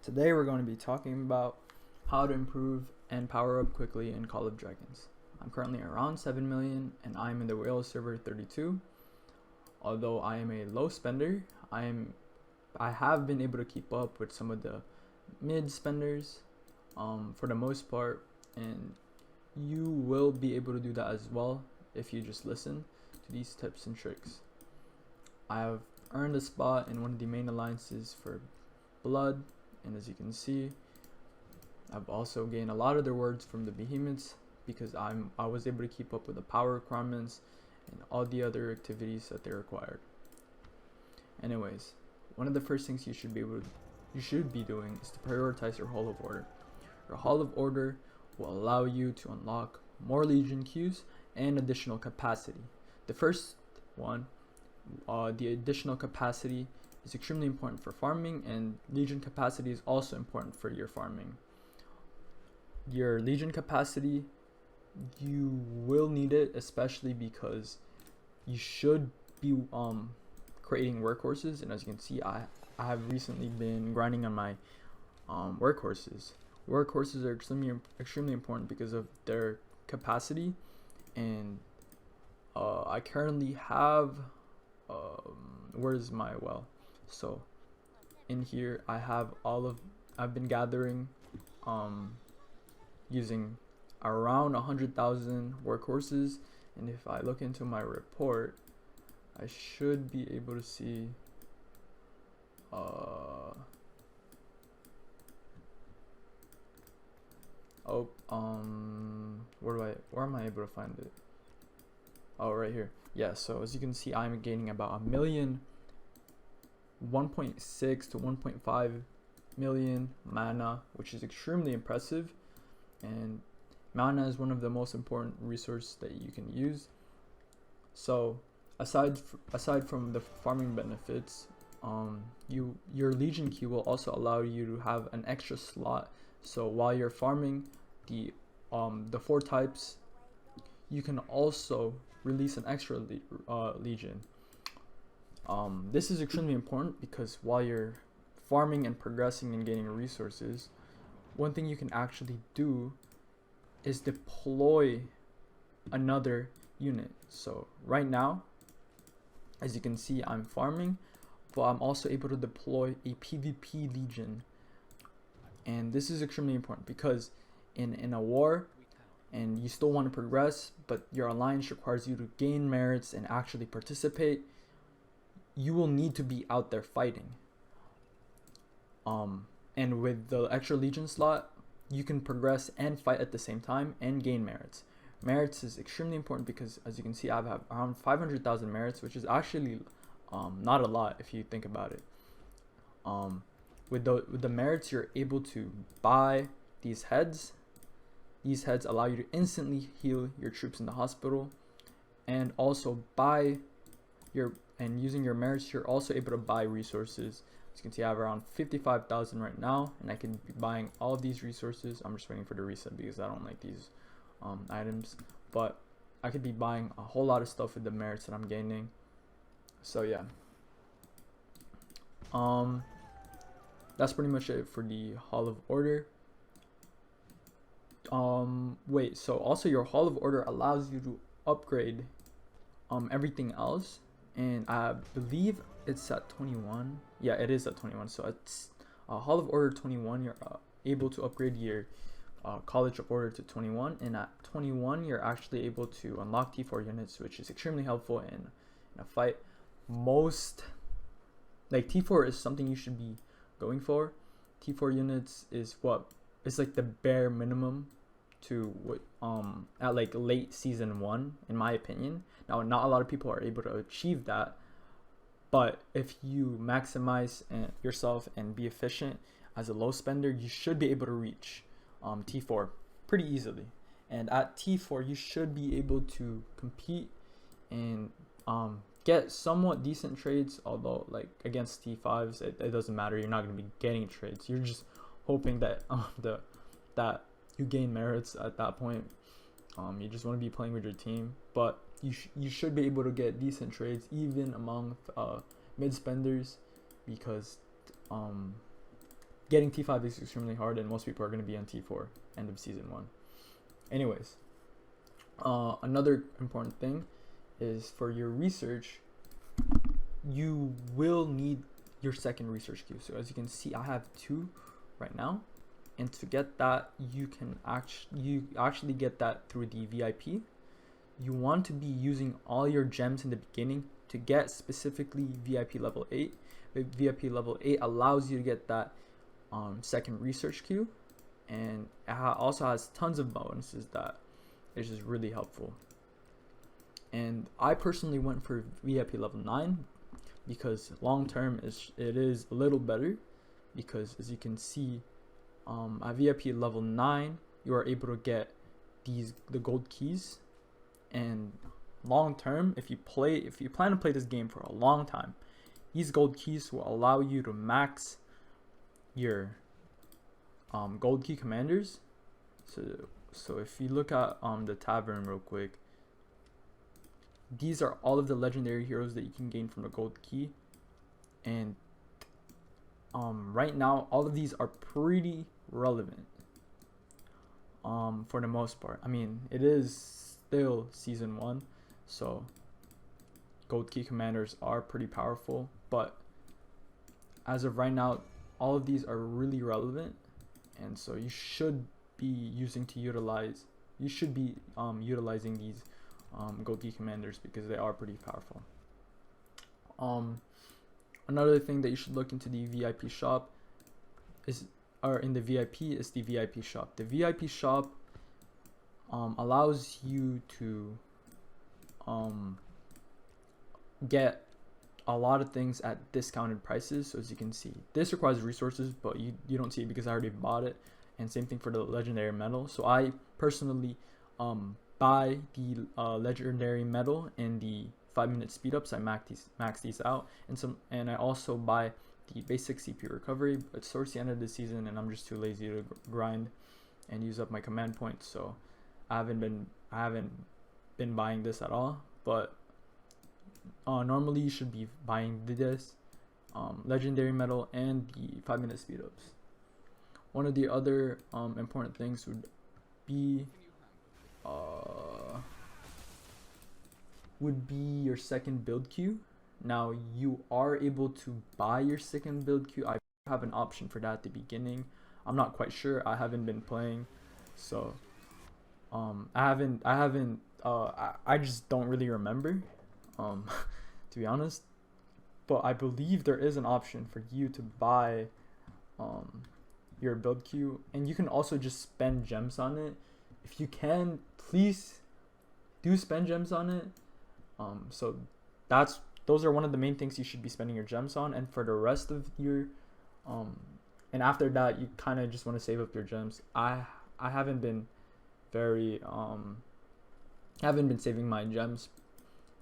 Today we're going to be talking about how to improve and power up quickly in Call of Dragons. I'm currently around 7 million and I'm in the whale server 32. Although I am a low spender, I have been able to keep up with some of the mid spenders for the most part, and you will be able to do that as well if you just listen to these tips and tricks. I have earned a spot in one of the main alliances for Blood, and as you can see, I've also gained a lot of their words from the behemoths because I was able to keep up with the power requirements and all the other activities that they required. Anyways, one of the first things you should be doing is to prioritize your Hall of Order. Your Hall of Order will allow you to unlock more Legion queues and additional capacity. The first one, the additional capacity, is extremely important for farming, and Legion capacity is also important for your farming. Your Legion capacity, you will need it, especially because you should be creating workhorses, and as you can see, I have recently been grinding on my workhorses. Workhorses are extremely important because of their capacity, and I currently have where's my well? So in here I've been gathering using around 100,000 workhorses, and if I look into my report, I should be able to see where am I able to find it? Oh, right here. Yeah, so as you can see, I'm gaining about 1.6 to 1.5 million mana, which is extremely impressive, and mana is one of the most important resources that you can use. So aside from the farming benefits, your Legion queue will also allow you to have an extra slot. So while you're farming the 4 types, you can also release an extra Legion. This is extremely important because while you're farming and progressing and gaining resources, one thing you can actually do is deploy another unit. So right now, as you can see, I'm farming, but I'm also able to deploy a PvP Legion. And this is extremely important because in a war, and you still want to progress, but your alliance requires you to gain merits and actually participate, you will need to be out there fighting. And with the extra Legion slot, you can progress and fight at the same time and gain merits. Merits is extremely important because, as you can see, I have around 500,000 merits, which is actually not a lot if you think about it. With the merits, you're able to buy these heads. These heads allow you to instantly heal your troops in the hospital, and also using your merits, you're also able to buy resources. As you can see, I have around 55,000 right now, and I can be buying all of these resources. I'm just waiting for the reset because I don't like these items, but I could be buying a whole lot of stuff with the merits that I'm gaining. So yeah, that's pretty much it for the Hall of Order. Wait, so also your Hall of Order allows you to upgrade everything else, and I believe it's at 21. Yeah, it is at 21. So it's Hall of Order 21. You're able to upgrade your College of Order to 21, and at 21 you're actually able to unlock T4 units, which is extremely helpful in a fight. T4 is something you should be going for. T4 units is it's like the bare minimum to at like late season 1, in my opinion. Now, not a lot of people are able to achieve that, but if you maximize yourself and be efficient as a low spender, you should be able to reach T4 pretty easily. And at T4 you should be able to compete and get somewhat decent trades, although like against T5s it doesn't matter. You're not going to be getting trades. You're just hoping that that you gain merits at that point. You just want to be playing with your team, but you should be able to get decent trades even among mid spenders, because getting T5 is extremely hard, and most people are going to be on T4 end of season 1. Anyways, another important thing is for your research, you will need your second research queue. So as you can see, I have 2 right now, and to get that, you actually get that through the VIP. You want to be using all your gems in the beginning to get specifically VIP level 8. VIP level 8 allows you to get that second research queue, and it also has tons of bonuses that is just really helpful. And I personally went for VIP level 9 because long term it is a little better, because as you can see, at VIP level 9 you are able to get the gold keys, and long term, if you plan to play this game for a long time, these gold keys will allow you to max your gold key commanders. So if you look at the tavern real quick, these are all of the legendary heroes that you can gain from the gold key, and right now all of these are pretty relevant for the most part. I mean, it is still season 1, so gold key commanders are pretty powerful, but as of right now, all of these are really relevant, and so you should be utilizing these gold key commanders because they are pretty powerful. Another thing that you should look into the VIP shop is the VIP shop. The VIP shop allows you to get a lot of things at discounted prices. So as you can see, this requires resources, but you don't see it because I already bought it. And same thing for the legendary medal. So I personally buy the legendary medal and the 5-minute speed ups. I max these out, and I also buy the basic CP recovery. But it's towards the end of the season, and I'm just too lazy to grind and use up my command points, so I haven't been buying this at all. But normally you should be buying this legendary medal and the 5-minute speed ups. One of the other important things would be your second build queue. Now you are able to buy your second build queue. I have an option for that at the beginning. I'm not quite sure. I haven't been playing, so I just don't really remember, to be honest. But I believe there is an option for you to buy your build queue, and you can also just spend gems on it. If you can, please do spend gems on it. So those are one of the main things you should be spending your gems on, and for the rest of your and after that, you kind of just want to save up your gems. I haven't been saving my gems,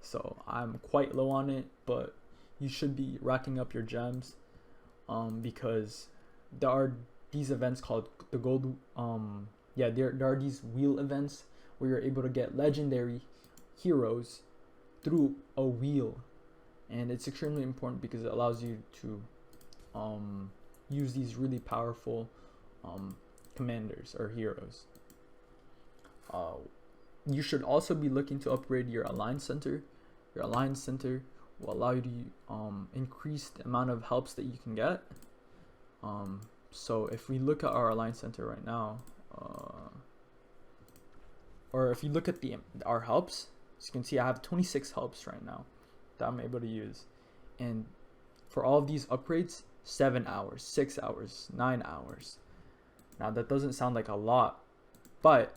so I'm quite low on it, but you should be racking up your gems because there are these events called the gold there are these wheel events where you're able to get legendary heroes through a wheel, and it's extremely important because it allows you to use these really powerful commanders or heroes. You should also be looking to upgrade your Alliance Center. Your Alliance Center will allow you to increase the amount of helps that you can get. So if we look at our Alliance Center right now, or if you look at our helps, as you can see, I have 26 helps right now that I'm able to use, and for all of these upgrades, 7 hours, 6 hours, 9 hours. Now that doesn't sound like a lot, but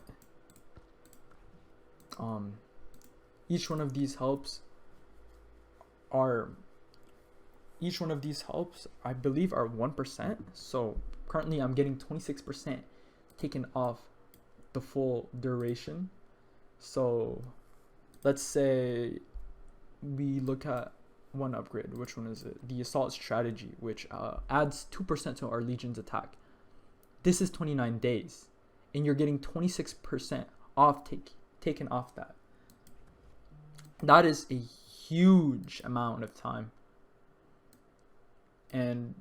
each one of these helps I believe are 1%. So currently I'm getting 26% taken off the full duration. So let's say we look at one upgrade. Which one is it? The Assault Strategy, which adds 2% to our Legion's attack. This is 29 days, and you're getting 26% off taken off that. That is a huge amount of time, and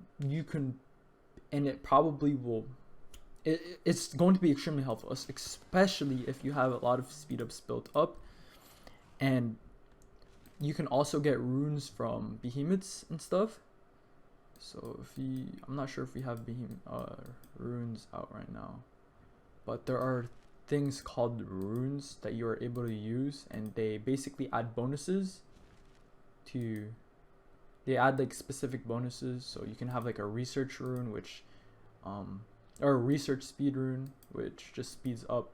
and it probably will. It's going to be extremely helpful, especially if you have a lot of speed ups built up, and you can also get runes from behemoths and stuff. So I'm not sure if we have runes out right now, but there are things called runes that you are able to use, and they basically add bonuses to. They add like specific bonuses, so you can have like a research rune, which, or a research speed rune, which just speeds up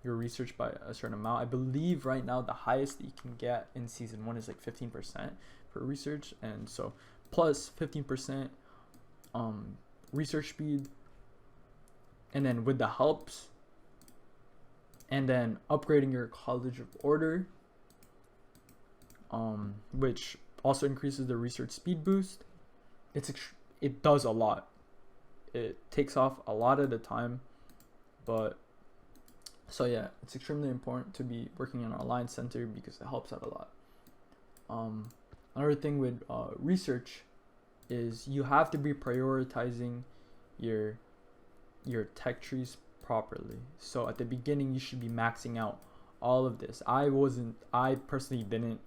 your research by a certain amount. I believe right now the highest that you can get in season 1 is like 15% for research, and so plus 15% research speed, and then with the helps, and then upgrading your College of Order, which also increases the research speed boost. It does a lot. It takes off a lot of the time, but so yeah, it's extremely important to be working in our Alliance Center because it helps out a lot. Another thing with research is you have to be prioritizing your tech trees properly. So at the beginning, you should be maxing out all of this. I personally didn't.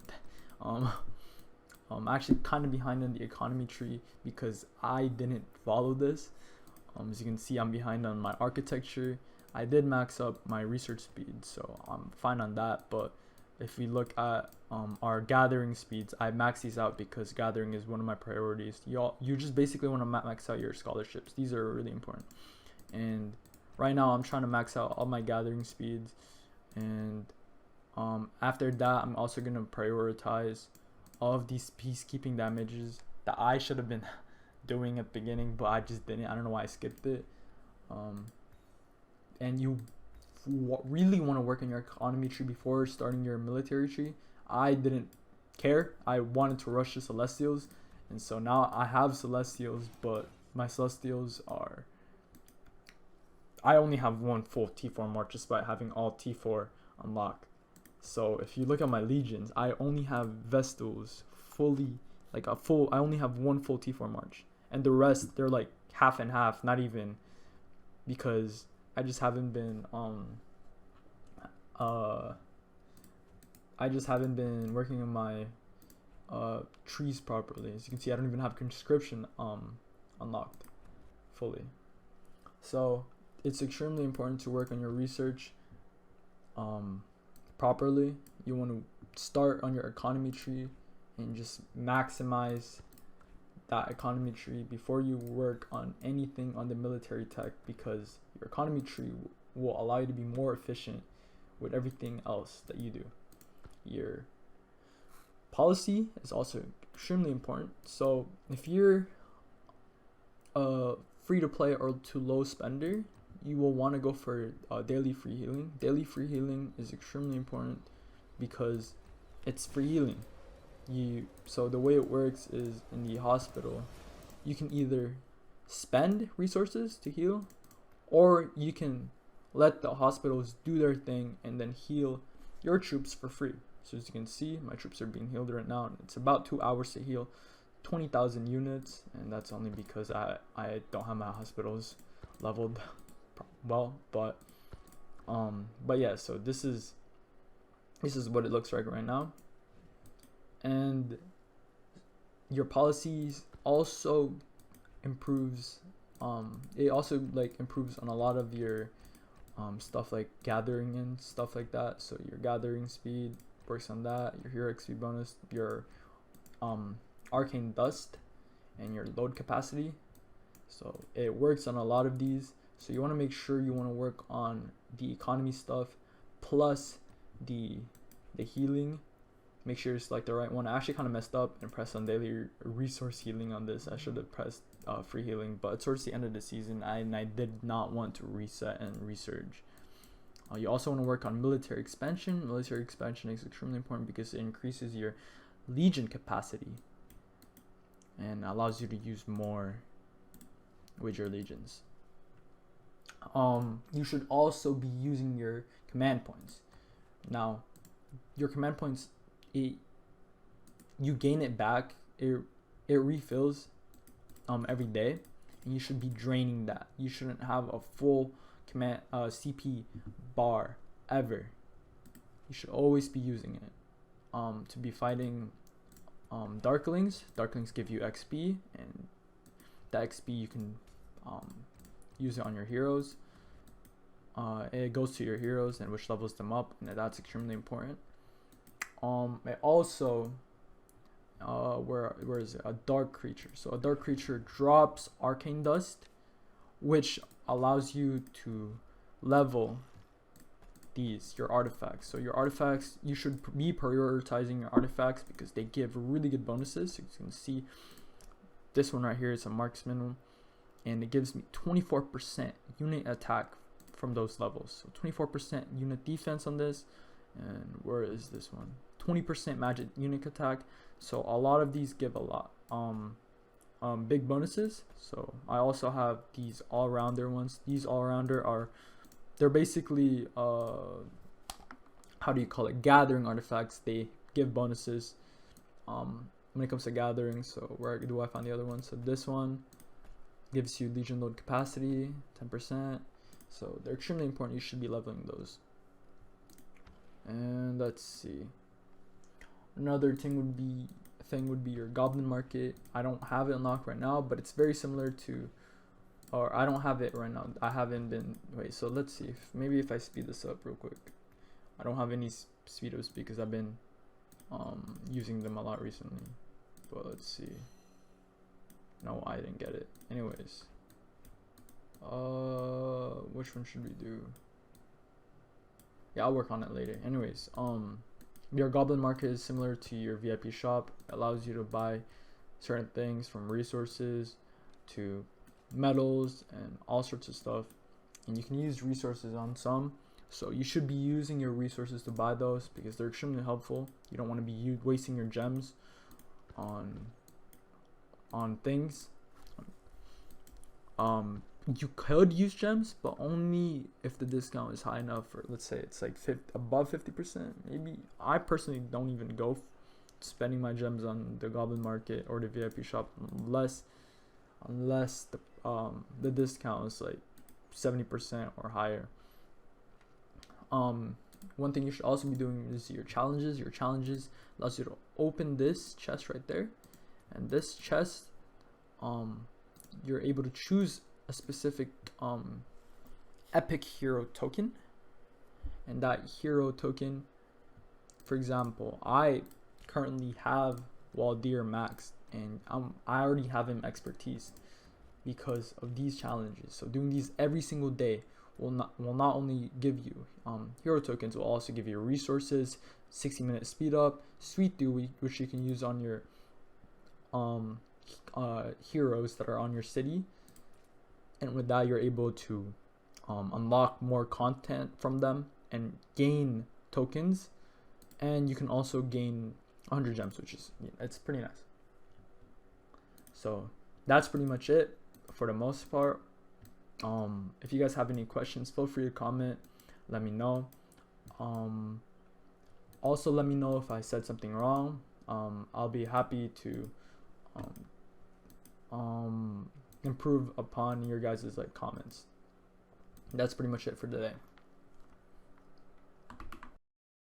I'm actually kind of behind on the economy tree because I didn't follow this. As you can see, I'm behind on my architecture. I did max up my research speed, so I'm fine on that. But if we look at our gathering speeds, I max these out because gathering is one of my priorities. You just basically want to max out your scholarships. These are really important. And right now, I'm trying to max out all my gathering speeds. And after that, I'm also going to prioritize all of these peacekeeping damages that I should have been doing at the beginning, but I just didn't. I don't know why I skipped it. And you really want to work in your economy tree before starting your military tree. I didn't care. I wanted to rush the Celestials, and so now I have Celestials, but my Celestials are. I only have one full T4 march despite having all T4 unlocked. So if you look at my legions, I only have Vestals fully, like a full. I only have one full T4 march, and the rest they're like half and half, not even, because I just haven't been I just haven't been working on my trees properly. As you can see, I don't even have conscription unlocked fully. So it's extremely important to work on your research properly. You want to start on your economy tree and just maximize that economy tree before you work on anything on the military tech, because your economy tree will allow you to be more efficient with everything else that you do. Your policy is also extremely important. So if you're free to play or too low spender, you will want to go for daily free healing. Daily free healing is extremely important because it's free healing. So the way it works is in the hospital, you can either spend resources to heal, or you can let the hospitals do their thing and then heal your troops for free. So as you can see, my troops are being healed right now. It's about 2 hours to heal 20,000 units, and that's only because I don't have my hospitals leveled well. But yeah, so this is what it looks like right now. And your policies also improves it also like improves on a lot of your stuff like gathering and stuff like that. So your gathering speed works on that, your hero XP bonus, your arcane dust, and your load capacity. So it works on a lot of these. So you want to make sure you want to work on the economy stuff plus the healing. Make sure you select the right one. I actually kind of messed up and pressed on daily resource healing on this. I should have pressed free healing, but towards the end of the season, I did not want to reset and resurge. You also want to work on military expansion. Military expansion is extremely important because it increases your legion capacity and allows you to use more with your legions. You should also be using your command points. Now, your command points, you gain it back. It refills every day. and you should be draining that. You shouldn't have a full command CP bar ever. You should always be using it to be fighting Darklings. Darklings give you XP, and that XP you can use it on your heroes. It goes to your heroes and which levels them up, and that's extremely important. It also where is it? A dark creature. So a dark creature drops arcane dust, which allows you to level your artifacts. So your artifacts, you should be prioritizing your artifacts because they give really good bonuses. So you can see this one right here is a marksman, and it gives me 24% unit attack from those levels. So 24% unit defense on this, and where is this one? 20% magic unit attack. So a lot of these give a lot big bonuses. So I also have these all-rounder ones. These all-rounder are, they're basically how do you call it, gathering artifacts. They give bonuses when it comes to gathering. So where do I find the other one? So this one gives you legion load capacity 10%. So they're extremely important. You should be leveling those. And let's see, another thing would be your goblin market. I don't have it unlocked right now, but it's very similar to, or I don't have it right now. I haven't been, wait, so let's see if maybe if I speed this up real quick. I don't have any speed ups because I've been using them a lot recently, but let's see. No, I didn't get it. Anyways, which one should we do? Yeah, I'll work on it later. Anyways, your goblin market is similar to your VIP shop. It allows you to buy certain things from resources to metals and all sorts of stuff, and you can use resources on some, so you should be using your resources to buy those because they're extremely helpful. You don't want to be wasting your gems on things. You could use gems, but only if the discount is high enough, or let's say it's like above 50%. Maybe I personally don't even go spending my gems on the goblin market or the VIP shop unless the discount is like 70% or higher. One thing you should also be doing is your challenges. Your challenges allows you to open this chest right there, and this chest, you're able to choose a specific epic hero token, and that hero token, for example, I currently have Waldir maxed, and I already have him expertise because of these challenges. So doing these every single day will not only give you hero tokens, will also give you resources, 60-minute speed up, sweet dew, which you can use on your heroes that are on your city, and with that you're able to unlock more content from them and gain tokens, and you can also gain 100 gems, which is, it's pretty nice. So that's pretty much it for the most part. If you guys have any questions, feel free to comment, let me know. Also let me know if I said something wrong. I'll be happy to improve upon your guys' comments. That's pretty much it for today.